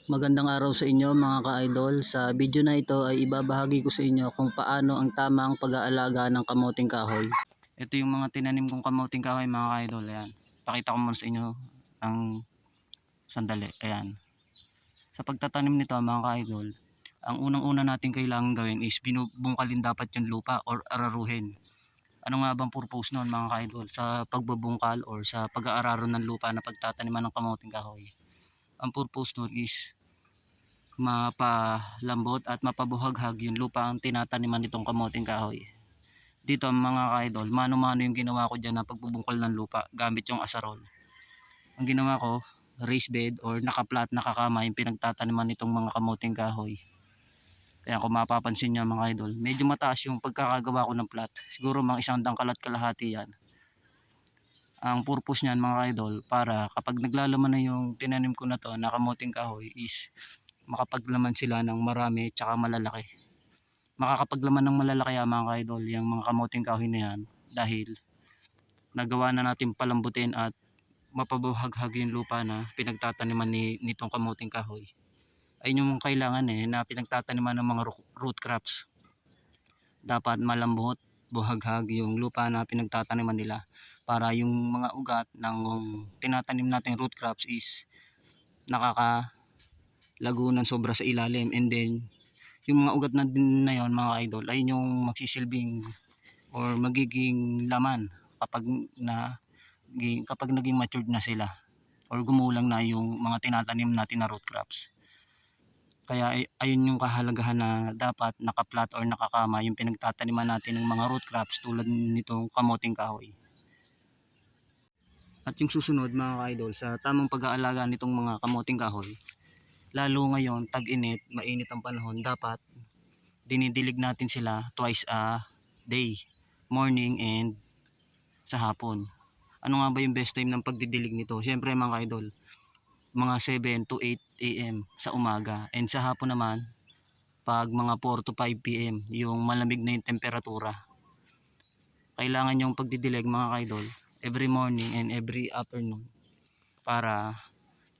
Magandang araw sa inyo mga ka-idol. Sa video na ito ay ibabahagi ko sa inyo kung paano ang tamang pag-aalaga ng kamuting kahoy. Ito yung mga tinanim kong kamuting kahoy mga ka-idol. Ayan. Pakita ko muna sa inyo ng sandali. Ayan. Sa pagtatanim nito mga ka-idol, ang unang-una natin kailangan gawin is binubungkalin dapat yung lupa or araruhin. Ano nga bang purpose noon mga ka-idol sa pagbubungkal or sa pag-aararo ng lupa na pagtataniman ng kamuting kahoy? Ang purpose noon is mapalambot at mapabuhaghag yung lupa ang tinataniman nitong kamuting kahoy. Dito mga ka-idol, mano-mano yung ginawa ko dyan na pagbubungkal ng lupa gamit yung asarol. Ang ginawa ko, raised bed or nakaplat, nakakama yung pinagtataniman nitong mga kamuting kahoy. Kaya kung mapapansin nyo mga idol, medyo mataas yung pagkakagawa ko ng plat. Siguro mga 1 dangkal at kalahati yan. Ang purpose niyan mga idol, para kapag naglalaman na yung tinanim ko na to na kamuting kahoy is makapaglaman sila ng marami tsaka malalaki. Makakapaglaman ng malalaki mga ka-idol yung mga kamuting kahoy na yan dahil nagawa na natin palambutin at mapabuhaghag yung lupa na pinagtataniman nitong kamuting kahoy. Ayun yung kailangan na pinagtataniman ng mga root crops. Dapat malambot, buhaghag yung lupa na pinagtataniman nila para yung mga ugat ng tinatanim nating root crops is nakakalago ng sobra sa ilalim, and then yung mga ugat na din na yon mga idol ay yung magsisilbing or magiging laman kapag naging matured na sila or gumulang na yung mga tinatanim natin na root crops. Kaya ayun yung kahalagahan na dapat nakaplat or nakakama yung pinagtataniman natin ng mga root crops tulad nitong kamuting kahoy. At yung susunod mga idol, sa tamang pag-aalaga nitong mga kamuting kahoy, lalo ngayon tag-init, mainit ang panahon, dapat dinidilig natin sila twice a day, morning and sa hapon. Ano nga ba yung best time ng pagdidilig nito? Siyempre mga idol, mga 7 to 8 AM sa umaga, and sa hapon naman pag mga 4 to 5 PM yung malamig na yung temperatura. Kailangan yung pagdidilig mga idol every morning and every afternoon para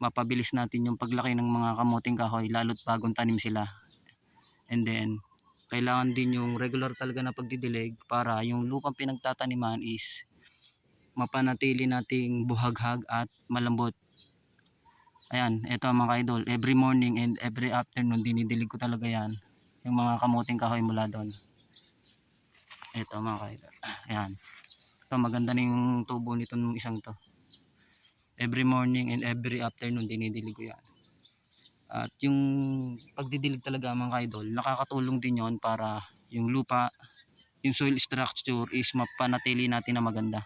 mapabilis natin yung paglaki ng mga kamuting kahoy lalo't bagong tanim sila. And then kailangan din yung regular talaga na pagdidilig para yung lupang pinagtataniman is mapanatili nating buhaghag at malambot. Ayan, eto mga idol, every morning and every afternoon dinidilig ko talaga yan, yung mga kamuting kahoy mula doon. Eto mga idol, ayan. Ito maganda na yung tubo nito nung isang to. Every morning and every afternoon dinidilig ko yan. At yung pagdidilig talaga mga idol, nakakatulong din yon para yung lupa, yung soil structure is mapanatili natin na maganda.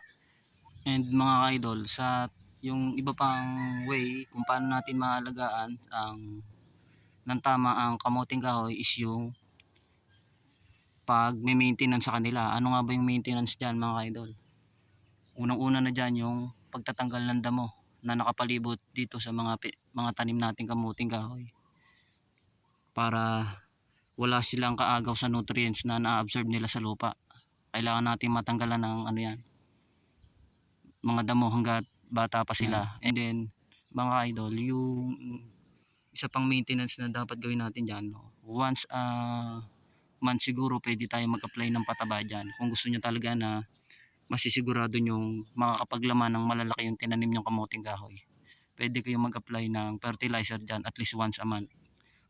And mga idol, sa yung iba pang way kung paano natin maalagaan ng tama ang kamuting kahoy is yung pag may maintenance sa kanila. Ano nga ba yung maintenance dyan mga idol? Unang-una na dyan yung pagtatanggal ng damo na nakapalibot dito sa mga tanim nating kamuting kahoy para wala silang kaagaw sa nutrients na na-absorb nila sa lupa. Kailangan natin matanggalan ng ano yan, mga damo hanggat bata pa sila. And then mga idol, yung isa pang maintenance na dapat gawin natin dyan, once a month siguro pwede tayo mag-apply ng pataba dyan kung gusto nyo talaga na masisigurado nyong makakapaglaman ng malalaki yung tinanim nyong kamuting kahoy. Pwede kayong mag-apply ng fertilizer dyan at least once a month,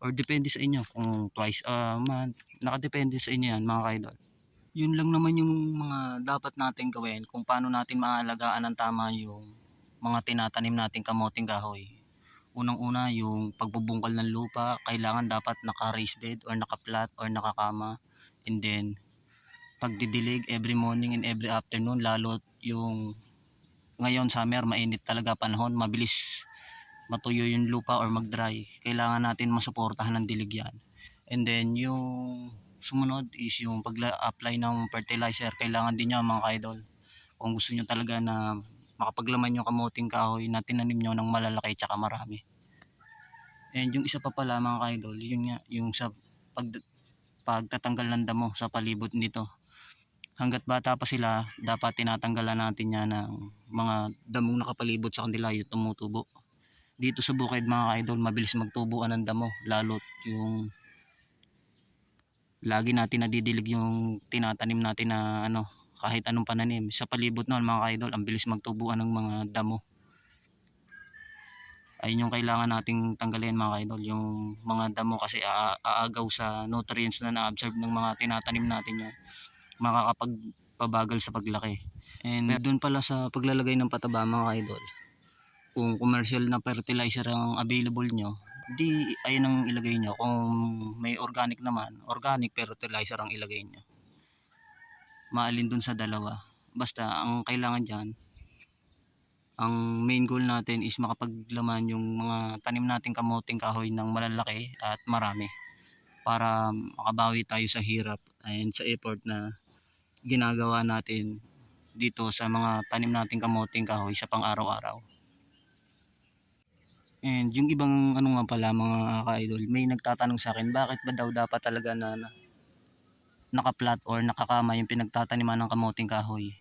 or depende sa inyo kung twice a month, nakadepende sa inyo yan mga idol. Yun lang naman yung mga dapat natin gawin kung paano natin maalagaan ng tama yung mga tinatanim nating kamuting kahoy. Unang-una yung pagbubungkal ng lupa, kailangan dapat naka-raised bed or naka-flat or nakakama. And then pagdidilig every morning and every afternoon, lalo yung ngayon summer, mainit talaga panahon, mabilis matuyo yung lupa or mag-dry. Kailangan natin masuportahan ng dilig yan. And then yung sumunod is yung pag-apply ng fertilizer. Kailangan din nyo mga idol kung gusto nyo talaga na makapaglaman yung kamuting kahoy na tinanim nyo ng malalaki tsaka marami. And yung isa pa pala mga idol, yung sa pagtatanggal ng damo sa palibot nito. Hanggat bata pa sila, dapat tinatanggalan natin yan ng mga damong nakapalibot sa kanila, yung tumutubo. dito sa bukid mga ka-idol, mabilis magtubuan ng damo, lalo't yung lagi natin nadidilig yung tinatanim natin na ano, kahit anong pananim sa palibot noon mga ka-idol, ang bilis magtubuan ng mga damo. Ayun yung kailangan nating tanggalin mga ka-idol, yung mga damo kasi aagaw sa nutrients na na-absorb ng mga tinatanim natin yan, makakapagpabagal sa paglaki. And doon pala sa paglalagay ng pataba mga ka-idol, kung commercial na fertilizer ang available nyo, di ayun ang ilagay nyo. Kung may organic naman, organic fertilizer ang ilagay nyo. Maalin dun sa dalawa, basta ang kailangan dyan, ang main goal natin is makapaglaman yung mga tanim nating kamuting kahoy ng malalaki at marami, para makabawi tayo sa hirap and sa effort na ginagawa natin dito sa mga tanim nating kamuting kahoy sa pang araw-araw. And yung ibang ano nga pala mga ka-idol, may nagtatanong sa akin, bakit ba daw dapat talaga na naka-flat or nakakama yung pinagtataniman ng kamuting kahoy?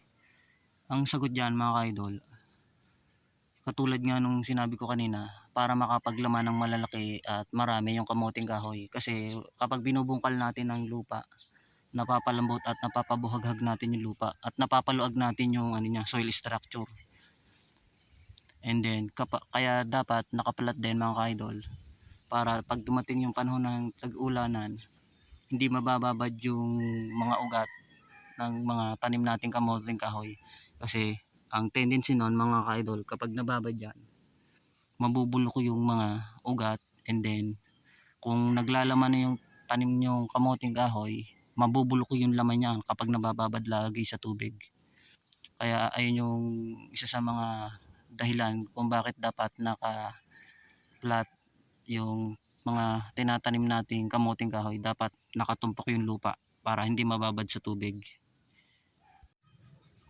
Ang sagot diyan mga ka-idol, katulad nga nung sinabi ko kanina, para makapaglaman ng malalaki at marami yung kamuting kahoy. Kasi kapag binubungkal natin ang lupa, napapalambot at napapabuhaghag natin yung lupa at napapaluag natin yung ano niya, soil structure. And then kaya dapat nakapalat din mga ka-idol, para pag dumating yung panahon ng tag-ulanan, hindi mabababad yung mga ugat ng mga tanim nating kamuting kahoy. Kasi ang tendency nun mga ka-idol, kapag nababad yan, mabubulok yung mga ugat, and then kung naglalaman na yung tanim yung kamuting kahoy, mabubulok yung laman niyan kapag nabababad lagi sa tubig. Kaya ayun yung isa sa mga dahilan kung bakit dapat naka-flat yung mga tinatanim nating kamuting kahoy, dapat nakatumpok yung lupa para hindi mababad sa tubig.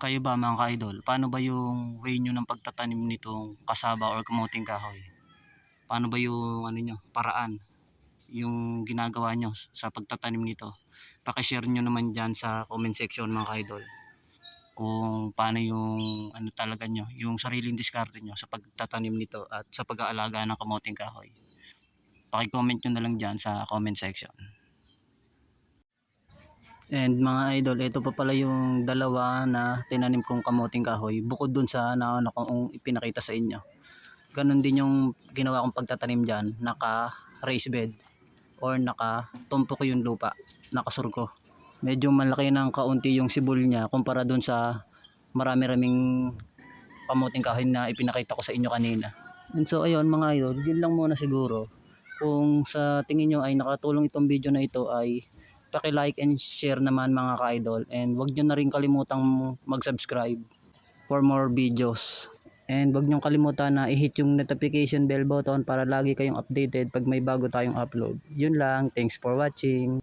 Kayo ba mga ka-idol, paano ba yung way nyo ng pagtatanim nitong kasaba or kamuting kahoy? Paano ba yung ano nyo, paraan, yung ginagawa nyo sa pagtatanim nito? Pakishare nyo naman dyan sa comment section mga ka-idol, kung paano yung ano talaga nyo, yung sariling diskarte nyo sa pagtatanim nito at sa pag-aalaga ng kamuting kahoy. Paki-comment nyo na lang dyan sa comment section. And mga idol, ito pa pala yung dalawa na tinanim kong kamuting kahoy, bukod dun sa nauna kong ipinakita sa inyo. Ganon din yung ginawa kong pagtatanim dyan, naka raised bed or naka tumpok yung lupa, nakasurko. Medyo malaki ng kaunti yung sibol niya kumpara dun sa marami-raming kamuting kahoy na ipinakita ko sa inyo kanina. And so ayun mga idol, yun lang muna siguro. Kung sa tingin nyo ay nakatulong itong video na ito, ay paki-like and share naman mga ka-idol, and wag nyo na rin kalimutang mag-subscribe for more videos. And wag nyo kalimutan na i-hit yung notification bell button para lagi kayong updated pag may bago tayong upload. Yun lang, thanks for watching.